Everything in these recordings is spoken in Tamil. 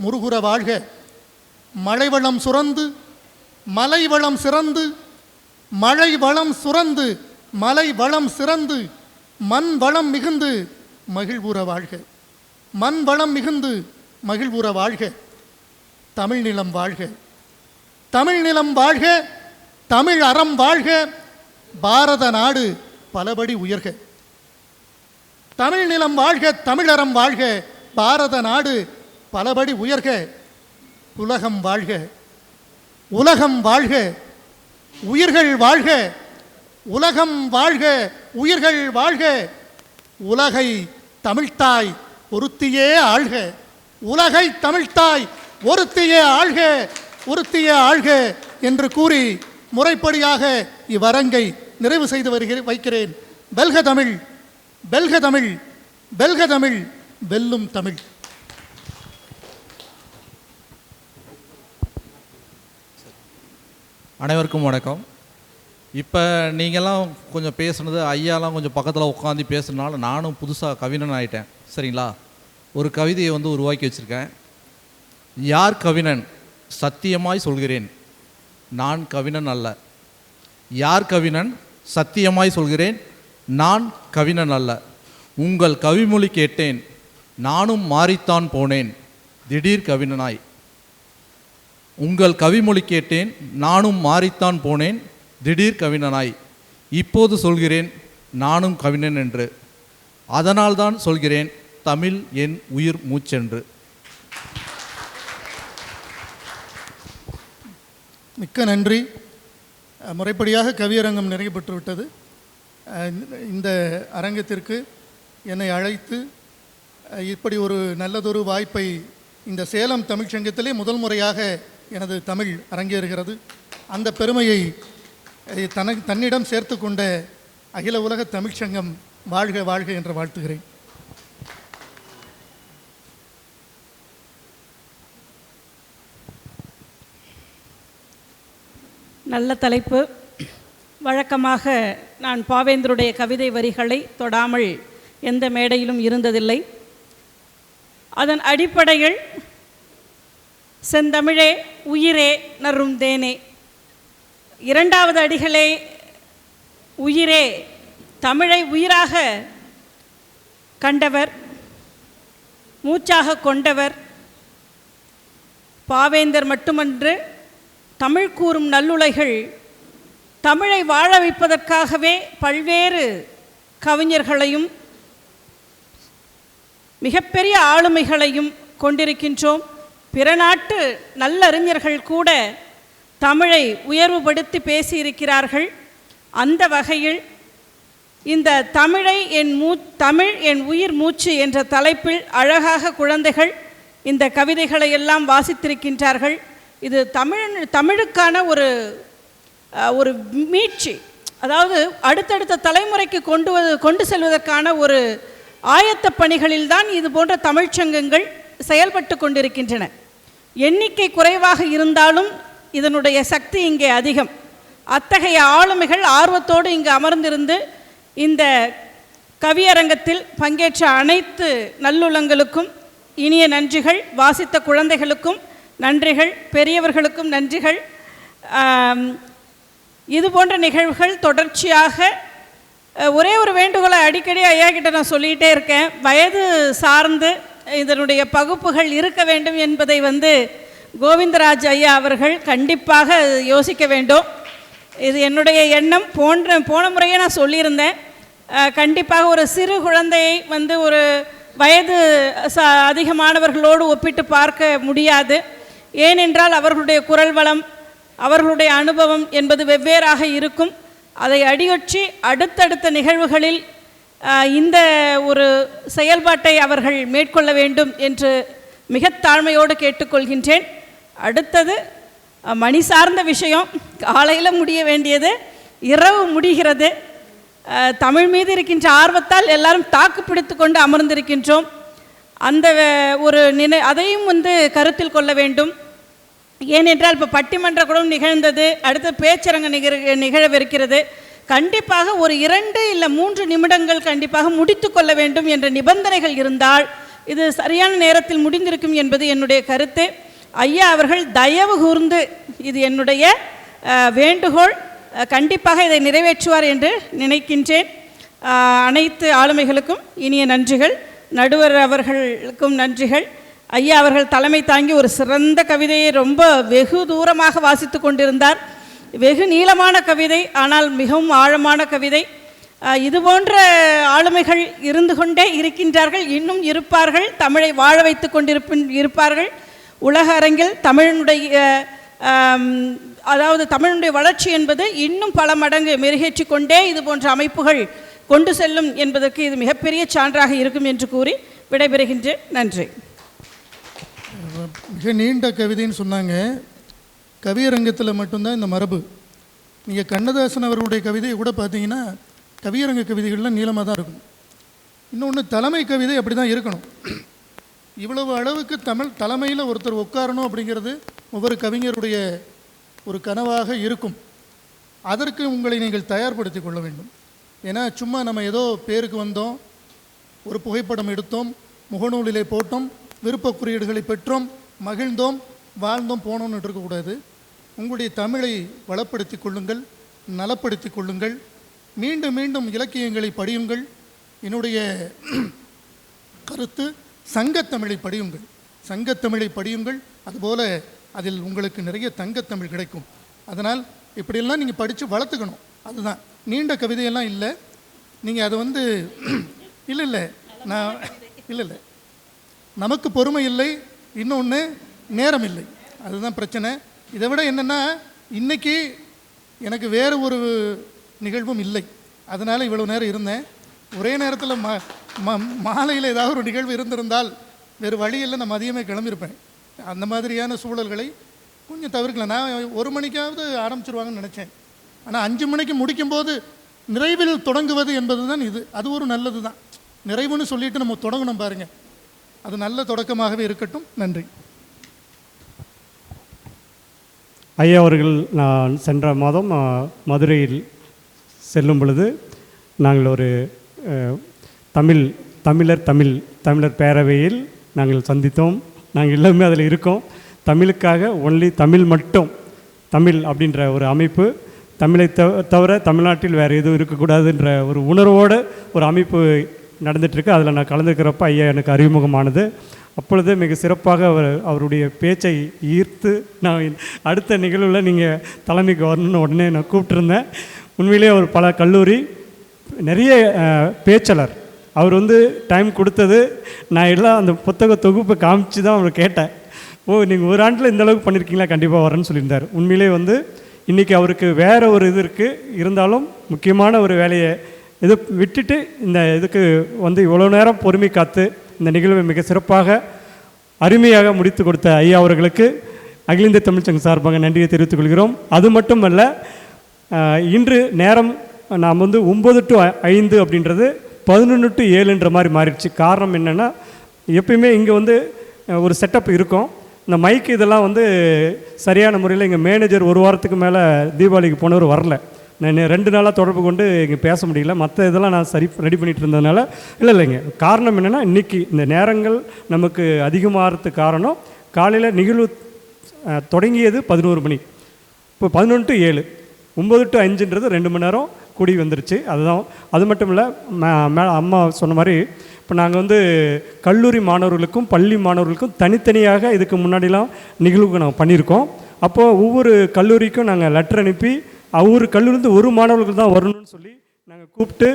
முருகுற வாழ்க. மழைவளம் சுரந்து மலை வளம் சிறந்து, மழை வளம் சுரந்து மலை வளம் சிறந்து, மண் வளம் மிகுந்து மகிழ்வுற வாழ்க. மண் வளம் மிகுந்து மகிழ்வுற வாழ்க. தமிழ் நிலம் வாழ்க. தமிழ் நிலம் வாழ்க. தமிழ் அறம் வாழ்க. பாரத நாடு பலபடி உயர்க. தமிழ் நிலம் வாழ்க. தமிழ் அறம் வாழ்க. பாரத நாடு பலபடி உயர்க. உலகம் வாழ்க. உலகம் வாழ்க. உயிர்கள் வாழ்க. உலகம் வாழ்க. உயிர்கள் வாழ்க. உலகை தமிழ்த்தாய் ஒருத்தியே ஆள்க. உலகை தமிழ்த்தாய் ஒருத்தியே ஆள்க. ஒருத்தியே ஆள்க என்று கூறி முறைப்படியாக இவ்வரங்கை நிறைவு செய்து வைக்கிறேன். வெல்க தமிழ், வெல்க தமிழ், வெல்க தமிழ், வெல்லும் தமிழ். அனைவருக்கும் வணக்கம். இப்போ நீங்கள்லாம் கொஞ்சம் பேசுனது, ஐயாலாம் கொஞ்சம் பக்கத்தில் உட்காந்து பேசுனால நானும் புதுசாக கவிஞன் ஆகிட்டேன். சரிங்களா? ஒரு கவிதையை உருவாக்கி வச்சுருக்கேன். யார் கவிஞன்? சத்தியமாய் சொல்கிறேன், நான் கவிஞன் அல்ல. யார் கவிஞன்? சத்தியமாய் சொல்கிறேன், நான் கவிஞன் அல்ல. உங்கள் கவிமொழி கேட்டேன், நானும் மாறித்தான் போனேன் திடீர் கவிஞனாய். உங்கள் கவிமொழி கேட்டேன், நானும் மாறித்தான் போனேன் திடீர் கவிஞனாய். இப்போது சொல்கிறேன் நானும் கவிஞன் என்று. அதனால்தான் சொல்கிறேன் தமிழ் என் உயிர் மூச்சென்று. மிக்க நன்றி. முறைப்படியாக கவியரங்கம் நிறைவு பெற்றுவிட்டது. இந்த அரங்கத்திற்கு என்னை அழைத்து இப்படி ஒரு நல்லதொரு வாய்ப்பை, இந்த சேலம் தமிழ்ச்சங்கத்திலே முதல் முறையாக எனது தமிழ் அரங்கேறுகிறது. அந்த பெருமையை தன்னிடம் சேர்த்து கொண்ட அகில உலக தமிழ்ச்சங்கம் வாழ்க வாழ்க என்று வாழ்த்துகிறேன். நல்ல தலைப்பு. வழக்கமாக நான் பாவேந்தருடைய கவிதை வரிகளை தொடாமல் எந்த மேடையிலும் இருந்ததில்லை. அதன் அடிப்படையில் செந்தமிழே உயிரே நறும் தேனே, இரண்டாவது அடிகளே உயிரே, தமிழை உயிராக கண்டவர், மூச்சாக கொண்டவர் பாவேந்தர் மட்டுமன்று, தமிழ் கூறும் நல்லுலைகள் தமிழை வாழ வைப்பதற்காகவே பல்வேறு கவிஞர்களையும் மிகப்பெரிய ஆளுமைகளையும் கொண்டிருக்கின்றோம். பிற நாட்டு நல்லறிஞர்கள் கூட தமிழை உயர்வுபடுத்தி பேசியிருக்கிறார்கள். அந்த வகையில் இந்த தமிழ் என் உயிர் மூச்சு என்ற தலைப்பில் அழகாக குழந்தைகள் இந்த கவிதைகளை எல்லாம் வாசித்திருக்கின்றார்கள். இது தமிழுக்கான ஒரு மீட்சி, அதாவது அடுத்தடுத்த தலைமுறைக்கு கொண்டு செல்வதற்கான ஒரு ஆயத்த பணிகளில்தான் இது போன்ற தமிழ்ச்சங்கங்கள் செயல்பட்டு கொண்டிருக்கின்றன. எண்ணிக்கை குறைவாக இருந்தாலும் இதனுடைய சக்தி இங்கே அதிகம். அத்தகைய ஆளுமைகள் ஆர்வத்தோடு இங்கு அமர்ந்திருந்து இந்த கவியரங்கத்தில் பங்கேற்ற அனைத்து நல்லுள்ளங்களுக்கும் இனிய நன்றிகள். வாசித்த குழந்தைகளுக்கும் நன்றிகள், பெரியவர்களுக்கும் நன்றிகள். இது போன்ற நிகழ்வுகள் தொடர்ச்சியாக, ஒரே ஒரு வேண்டுகோளை அடிக்கடி ஐயா கிட்ட நான் சொல்லிகிட்டே இருக்கேன். வயது சார்ந்து இதனுடைய பகுப்புகள் இருக்க வேண்டும் என்பதை கோவிந்தராஜ் ஐயா அவர்கள் கண்டிப்பாக யோசிக்க வேண்டும். இது என்னுடைய எண்ணம். போன முறையே நான் சொல்லியிருந்தேன், கண்டிப்பாக ஒரு சிறு குழந்தையை ஒரு வயது அதிகமானவர்களோடு ஒப்பிட்டு பார்க்க முடியாது. ஏனென்றால் அவர்களுடைய குரல் வளம், அவர்களுடைய அனுபவம் என்பது வெவ்வேறாக இருக்கும். அதை அடியொற்றி அடுத்தடுத்த நிகழ்வுகளில் இந்த ஒரு செயல்பாட்டை அவர்கள் மேற்கொள்ள வேண்டும் என்று மிக தாழ்மையோடு கேட்டுக்கொள்கின்றேன். அடுத்தது மணி சார்ந்த விஷயம். காலையில் முடிய வேண்டியது இரவு முடிகிறது. தமிழ் மீது இருக்கின்ற ஆர்வத்தால் எல்லாரும் தாக்கு பிடித்து கொண்டு அமர்ந்திருக்கின்றோம். அந்த ஒரு அதையும் கருத்தில் கொள்ள வேண்டும். ஏனென்றால் இப்போ பட்டிமன்ற கூட நிகழ்ந்தது, அடுத்த பேச்சரங்க நிகழவிருக்கிறது. கண்டிப்பாக ஒரு 2 இல்லை 3 நிமிடங்கள் கண்டிப்பாக முடித்து கொள்ள வேண்டும் என்ற நிபந்தனைகள் இருந்தால் இது சரியான நேரத்தில் முடிந்திருக்கும் என்பது என்னுடைய கருத்து. ஐயா அவர்கள் தயவு கூர்ந்து, இது என்னுடைய வேண்டுகோள், கண்டிப்பாக இதை நிறைவேற்றுவார் என்று நினைக்கின்றேன். அனைத்து ஆளுமைகளுக்கும் இனிய நன்றிகள், நடுவர் அவர்களுக்கும் நன்றிகள். ஐயா அவர்கள் தலைமை தாங்கி ஒரு சிறந்த கவிதையை ரொம்ப வெகு தூரமாக வாசித்து கொண்டிருந்தார். வெகு நீளமான கவிதை, ஆனால் மிகவும் ஆழமான கவிதை. இதுபோன்ற ஆளுமைகள் இருந்து கொண்டே இருக்கின்றார்கள், இன்னும் இருப்பார்கள், தமிழை வாழ வைத்து இருப்பார்கள். உலக அரங்கில் தமிழனுடைய அதாவது தமிழனுடைய வளர்ச்சி என்பது இன்னும் பல மடங்கு மெருகேற்றி கொண்டே இது போன்ற அமைப்புகள் கொண்டு செல்லும் என்பதற்கு இது மிகப்பெரிய சான்றாக இருக்கும் என்று கூறி விடைபெறுகின்றேன். நன்றி. மிக நீண்ட கவிதைன்னு சொன்னாங்க. கவியரங்கத்தில் மட்டும்தான் இந்த மரபு. நீங்கள் கண்ணதாசன் அவர்களுடைய கவிதையை கூட பார்த்தீங்கன்னா கவியரங்க கவிதைகள்லாம் நீளமாக தான் இருக்கும். இன்னொன்று, தலைமை கவிதை அப்படி தான் இருக்கணும். இவ்வளவு அளவுக்கு தலைமையில் ஒருத்தர் உட்காரணும் அப்படிங்கிறது ஒவ்வொரு கவிஞருடைய ஒரு கனவாக இருக்கும். அதற்கு உங்களை நீங்கள் தயார்படுத்தி கொள்ள வேண்டும். ஏன்னா சும்மா நம்ம ஏதோ பேருக்கு வந்தோம், ஒரு புகைப்படம் எடுத்தோம், முகநூலிலே போட்டோம், விருப்ப குறியீடுகளை பெற்றோம், மகிழ்ந்தோம், வாழ்ந்தோம், போனோம்னு இருக்கக்கூடாது. உங்களுடைய தமிழை வளப்படுத்தி கொள்ளுங்கள், நலப்படுத்தி கொள்ளுங்கள், மீண்டும் மீண்டும் இலக்கியங்களை படியுங்கள். என்னுடைய கருத்து, சங்கத்தமிழை படியுங்கள், சங்கத்தமிழை படியுங்கள். அதுபோல் அதில் உங்களுக்கு நிறைய தங்கத்தமிழ் கிடைக்கும். அதனால் இப்படியெல்லாம் நீங்கள் படித்து வளர்த்துக்கணும். அதுதான், நீண்ட கவிதையெல்லாம் இல்லை. நீங்கள் அதை இல்லை நமக்கு பொறுமை இல்லை, இன்னொன்று நேரம் இல்லை, அதுதான் பிரச்சனை. இதை விட என்னென்னா, இன்றைக்கி எனக்கு வேறு ஒரு நிகழ்வும் இல்லை, அதனால் இவ்வளோ நேரம் இருந்தேன். ஒரே நேரத்தில் மாலையில் ஏதாவது ஒரு நிகழ்வு இருந்திருந்தால் வேறு வழியில் நான் மதியமே கிளம்பியிருப்பேன். அந்த மாதிரியான சூழல்களை கொஞ்சம் தவிர்க்கலாம். நான் 1 மணிக்காவது ஆரம்பிச்சிருவாங்கன்னு நினச்சேன். ஆனால் 5 மணிக்கு முடிக்கும்போது நிறைவில் தொடங்குவது என்பது தான் இது. அது ஒரு நல்லது தான். நிறைவுன்னு சொல்லிட்டு நம்ம தொடங்கணும் பாருங்கள், அது நல்ல தொடக்கமாகவே இருக்கட்டும். நன்றி. ஐயா அவர்கள், நான் சென்ற மாதம் மதுரையில் செல்லும் பொழுது நாங்கள் ஒரு தமிழர் பேரவையில் நாங்கள் சந்தித்தோம். நாங்கள் எல்லாமே அதில் இருக்கோம். தமிழுக்காக ஒன்லி தமிழ் மட்டும், தமிழ் அப்படின்ற ஒரு அமைப்பு, தமிழை தவிர தமிழ்நாட்டில் வேறு எதுவும் இருக்கக்கூடாதுன்ற ஒரு உணர்வோடு ஒரு அமைப்பு நடந்துகிட்ருக்கு. அதில் நான் கலந்துக்கிறப்ப ஐயா எனக்கு அறிமுகமானது. அப்பொழுது மிக சிறப்பாக அவருடைய பேச்சை ஈர்த்து நான் அடுத்த நிகழ்வில் நீங்கள் தலைமைக்கு வரணும்னு உடனே நான் கூப்பிட்டுருந்தேன். உண்மையிலே அவர் பல கல்லூரி நிறைய பேச்சாளர். அவர் டைம் கொடுத்தது, நான் எல்லாம் அந்த புத்தக தொகுப்பை காமிச்சு தான் அவர் கேட்டேன். நீங்கள் ஒரு ஆண்டில் இந்த அளவுக்கு பண்ணியிருக்கீங்களா, கண்டிப்பாக வரேன்னு சொல்லியிருந்தார். உண்மையிலே இன்றைக்கி அவருக்கு வேறு ஒரு இது இருக்குது, இருந்தாலும் முக்கியமான ஒரு வேலையை இது விட்டுட்டு இந்த இதுக்கு இவ்வளோ நேரம் பொறுமை காத்து இந்த நிகழ்வை மிக சிறப்பாக அருமையாக முடித்து கொடுத்த ஐயா அவர்களுக்கு அகில இந்திய தமிழ்ச்சங்கம் சார்பாக நன்றியை தெரிவித்துக் கொள்கிறோம். அது மட்டுமல்ல, இன்று நேரம் நாம் 9 to 5 அப்படின்றது 11 to 7ன்ற மாதிரி மாறிடுச்சு. காரணம் என்னென்னா, எப்பயுமே இங்கே ஒரு செட்டப் இருக்கும். இந்த மைக்கு இதெல்லாம் சரியான முறையில் எங்கள் மேனேஜர் 1 வாரத்துக்கு மேலே தீபாவளிக்கு போனவர் வரல. நான் 2 நாளாக தொடர்பு கொண்டு இங்கே பேச முடியல. மற்ற இதெல்லாம் நான் ரெடி பண்ணிகிட்டு இருந்ததுனால இல்லைங்க. காரணம் என்னென்னா, இன்றைக்கி இந்த நேரங்கள் நமக்கு அதிகமாகிறதுக்கு காரணம், காலையில் நிகழ்வு தொடங்கியது 11 மணி, இப்போ 11 to 7, 9 to 5ன்றது 2 மணி நேரம் கூடி வந்துருச்சு. அதுதான். அது மட்டும் இல்லை, அம்மா சொன்ன மாதிரி இப்போ நாங்கள் கல்லூரி மாணவர்களுக்கும் பள்ளி மாணவர்களுக்கும் தனித்தனியாக இதுக்கு முன்னாடிலாம் நிகழ்வுக்கு நாங்கள் பண்ணியிருக்கோம். அப்போது ஒவ்வொரு கல்லூரிக்கும் நாங்கள் லெட்டர் அனுப்பி ஒவ்வொரு கல்லூரிலேருந்து ஒரு மாணவர்களுக்கு தான் வரணும்னு சொல்லி நாங்கள் கூப்பிட்டு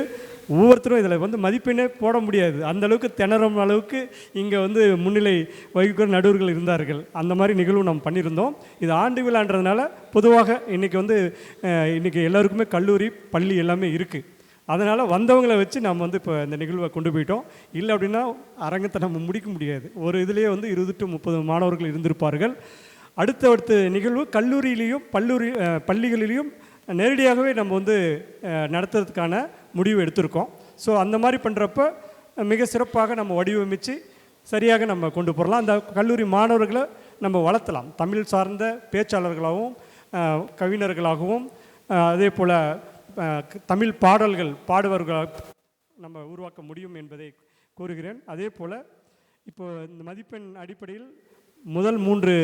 ஒவ்வொருத்தரும் இதில் மதிப்பெண்ணே போட முடியாது, அந்தளவுக்கு திணறும் அளவுக்கு இங்கே முன்னிலை வகிக்கிற நடுவர்கள் இருந்தார்கள். அந்த மாதிரி நிகழ்வு நம்ம பண்ணியிருந்தோம். இது ஆண்டு விழான்றதுனால பொதுவாக இன்றைக்கி எல்லாருக்குமே கல்லூரி பள்ளி எல்லாமே இருக்குது. அதனால் வந்தவங்களை வச்சு நம்ம இப்போ இந்த நிகழ்வை கொண்டு போயிட்டோம். இல்லை அப்படின்னா அரங்கத்தை நம்ம முடிக்க முடியாது. ஒரு இதுலேயே 20 to 30 மாணவர்கள் இருந்திருப்பார்கள். அடுத்த நிகழ்வு கல்லூரியிலையும் பள்ளிகளிலையும் நேரடியாகவே நம்ம நடத்துறதுக்கான முடிவு எடுத்திருக்கோம். ஸோ அந்த மாதிரி பண்ணுறப்ப மிக சிறப்பாக நம்ம வடிவமைச்சு சரியாக நம்ம கொண்டு போகலாம். அந்த கல்லூரி மாணவர்களை நம்ம வளர்த்தலாம். தமிழ் சார்ந்த பேச்சாளர்களாகவும் கவிஞர்களாகவும் அதே போல் தமிழ் பாடல்கள் பாடுவர்களாக நம்ம உருவாக்க முடியும் என்பதை கூறுகிறேன். அதே போல் இப்போ இந்த மதிப்பெண் அடிப்படையில் முதல் 3